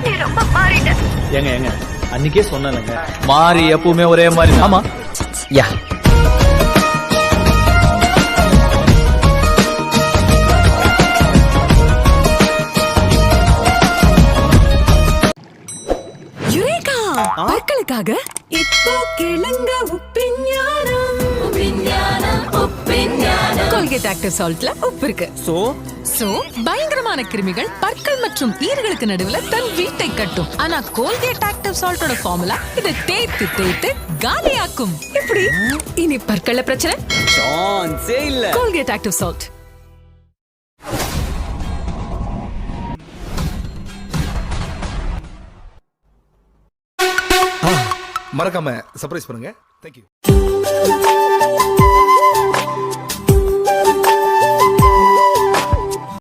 நீ ரொம்ப மாறிட்ட. ஏங்க அன்னைக்கே சொன்னேங்க, மாறி எப்பவுமே ஒரே மாதிரி. ஆமா யா பற்களுக்காக இப்போ கேளுங்க உப்பிஞானம். கோல்கேட் ஆக்டிவ் சால்ட்ல உப்பு இருக்கு. சோ பயங்கரமான கிருமிகள் பற்கள் மற்றும் ஈறுகளுக்கு நடுவுல தன் வீட்டை கட்டும். ஆனா கோல்கேட் ஆக்டிவ் சால்ட்டோட ஃபார்முலா இதை தேய்த்து தேய்த்து காலியாக்கும். எப்படி இனி பற்கள பிரச்சனை சான்ஸே இல்ல. Colgate active salt. மறக்காம சர்ப்ரைஸ் பண்ணுங்க. தேங்க்யூ.